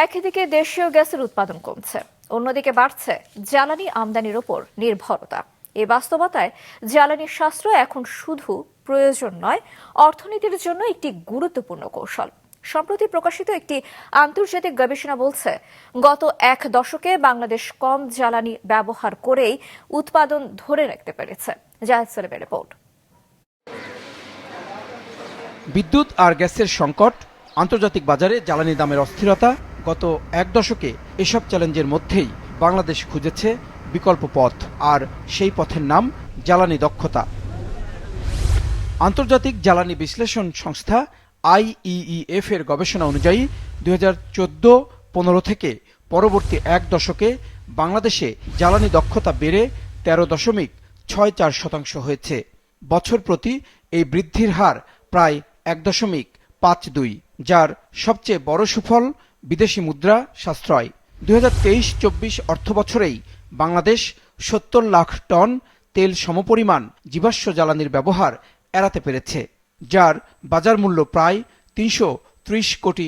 একদিকে দেশীয় গ্যাসের উৎপাদন কমছে, অন্যদিকে বাড়ছে জ্বালানি আমদানির ওপর নির্ভরতা। এই বাস্তবতায় জ্বালানি সাশ্রয় এখন শুধু প্রয়োজন নয়, অর্থনীতির জন্য একটি গুরুত্বপূর্ণ কৌশল। সম্প্রতি প্রকাশিত একটি আন্তর্জাতিক গবেষণা বলছে, গত এক দশকে বাংলাদেশ কম জ্বালানি ব্যবহার করেই উৎপাদন ধরে রাখতে পেরেছে। জাহেদ সেলিমের রিপোর্ট। বিদ্যুৎ আর গ্যাসের সংকট, আন্তর্জাতিক বাজারে জ্বালানি দামের অস্থিরতা, গত এক দশকে এসব চ্যালেঞ্জের মধ্যেই বাংলাদেশ খুঁজেছে বিকল্প পথ, আর সেই পথের নাম জ্বালানি দক্ষতা। আন্তর্জাতিক জ্বালানি বিশ্লেষণ সংস্থা IEEF এর গবেষণা অনুযায়ী 2014-15 থেকে পরবর্তী এক দশকে বাংলাদেশে জ্বালানি দক্ষতা বেড়ে 13.64% হয়েছে। বছর প্রতি এই বৃদ্ধির হার প্রায় 1.52, যার সবচেয়ে বড় সুফল বিদেশি মুদ্রা সাশ্রয়। 2023-24 অর্থবছরেই বাংলাদেশ 70 লাখ টন তেল সমপরিমাণ জীবাশ্ম জ্বালানির ব্যবহার এড়াতে পেরেছে, যার বাজার মূল্য প্রায় $330 কোটি।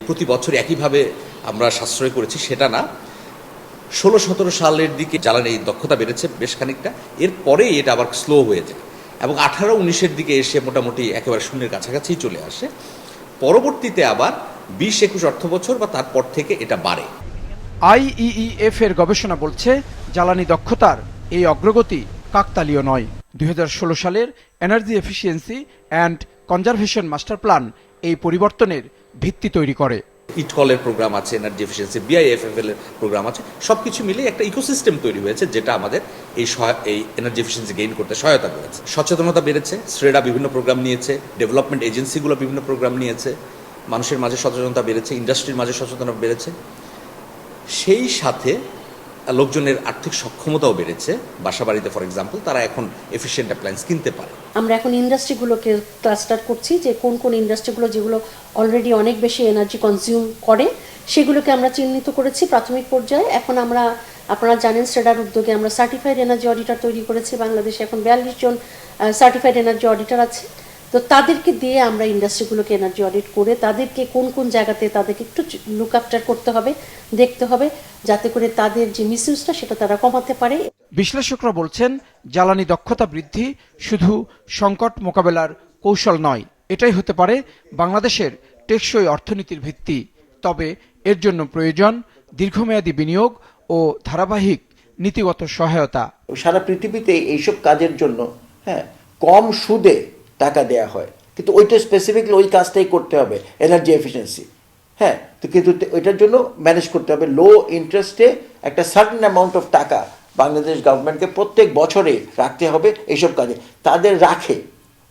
প্রতি বছর একইভাবে আমরা সাশ্রয় করেছি সেটা না, 16-17 সালের দিকে জ্বালানি দক্ষতা বেড়েছে বেশ খানিকটা, এরপরে এটা আবার স্লো হয়ে যায় এবং 18-19-এর দিকে এসে মোটামুটি একেবারে শূন্যের কাছাকাছি চলে আসে। পরবর্তীতে আবার 20-21 অর্থ বছর বা তারপর থেকে এটা বাড়ে। IEEF এর গবেষণা বলছে, জ্বালানি দক্ষতার এই অগ্রগতি কাকতালীয় নয়। 2016 সালের energy efficiency and conservation master plan এই পরিবর্তনের ভিত্তি তৈরি করে। ইটকলের প্রোগ্রাম আছে, এনার্জি এফিসিয়েন্সি, BIFFL এর প্রোগ্রাম আছে, সবকিছু মিলে একটা ইকোসিস্টেম তৈরি হয়েছে যেটা আমাদের এই এনার্জি এফিসিয়েন্সি গেইন করতে সহায়তা করেছে। সচেতনতা বেড়েছে, শ্রেডা বিভিন্ন প্রোগ্রাম নিয়েছে, ডেভেলপমেন্ট এজেন্সিগুলো বিভিন্ন প্রোগ্রাম নিয়েছে, মানুষের মাঝে সচেতনতা বেড়েছে, ইন্ডাস্ট্রির মাঝে সচেতনতা বেড়েছে, সেই সাথে লোকজনের আর্থিক সক্ষমতাও বেড়েছে। বাসাবাড়িতে ফর এক্সাম্পল তারা এখন এফিশিয়েন্ট অ্যাপ্লায়েন্স কিনতে পারে। আমরা এখন ইন্ডাস্ট্রিগুলোকে ক্লাস্টার করছি, যে কোন কোন ইন্ডাস্ট্রিগুলো যেগুলো অলরেডি অনেক বেশি এনার্জি কনজিউম করে সেগুলোকে আমরা চিহ্নিত করেছি প্রাথমিক পর্যায়ে। এখন আমরা, আপনারা জানেন, স্টেডার উদ্যোগে আমরা সার্টিফাইড এনার্জি অডিটর তৈরি করেছি। বাংলাদেশে এখন 42 জন সার্টিফাইড এনার্জি অডিটর আছে। তো তাদেরকে দিয়ে আমরা ইন্ডাস্ট্রিগুলোকে এনার্জি অডিট করে তাদেরকে কোন কোন জায়গাতে তাদেরকে একটু লুক আফটার করতে হবে, দেখতে হবে, যাতে করে তাদের যে মিসইউজটা সেটা তারা কমাতে পারে। বিশ্লেষকরা বলছেন, জ্বালানি দক্ষতা বৃদ্ধি শুধু সংকট মোকাবেলার কৌশল নয়, এটাই হতে পারে বাংলাদেশের টেকসই অর্থনীতির ভিত্তি। তবে এর জন্য প্রয়োজন দীর্ঘমেয়াদী বিনিয়োগ ও ধারাবাহিক নীতিগত সহায়তা। সারা পৃথিবীতে এইসব কাজের জন্য কম সুদে টাকা দেয়া হয়, কিন্তু ওইটা স্পেসিফিকলি ওই কাজটাই করতে হবে, এনার্জি এফিসিয়েন্সি। তো কিন্তু ওইটার জন্য ম্যানেজ করতে হবে লো ইন্টারেস্টে একটা সার্টেন অ্যামাউন্ট অফ টাকা বাংলাদেশ গভর্নমেন্টকে প্রত্যেক বছরে রাখতে হবে এইসব কাজে। তাদের রাখে,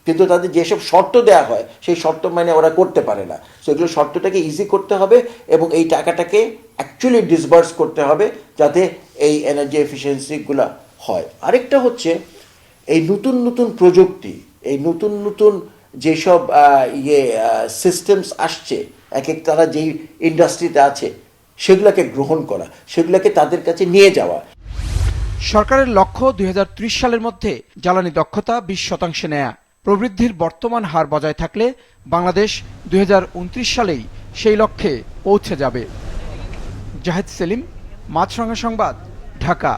কিন্তু তাদের যেসব শর্ত দেওয়া হয় সেই শর্ত মানে ওরা করতে পারে না। সেগুলো শর্তটাকে ইজি করতে হবে এবং এই টাকাটাকে অ্যাকচুয়ালি ডিসবার্স করতে হবে যাতে এই এনার্জি এফিসিয়েন্সিগুলো হয়। আরেকটা হচ্ছে এই নতুন নতুন প্রযুক্তি, এই নতুন নতুন যেসব সিস্টেমস আসছে, এক এক তারা যেই ইন্ডাস্ট্রিতে আছে সেগুলোকে গ্রহণ করা, সেগুলোকে তাদের কাছে নিয়ে যাওয়া। সরকারের লক্ষ্য 2030 সালের মধ্যে জ্বালানি দক্ষতা 20% নেয়া। প্রবৃদ্ধির বর্তমান হার বজায় থাকলে বাংলাদেশ 2029 সালেই সেই লক্ষ্যে পৌঁছে যাবে। জাহেদ সেলিম, মাছরাঙা সংবাদ, ঢাকা।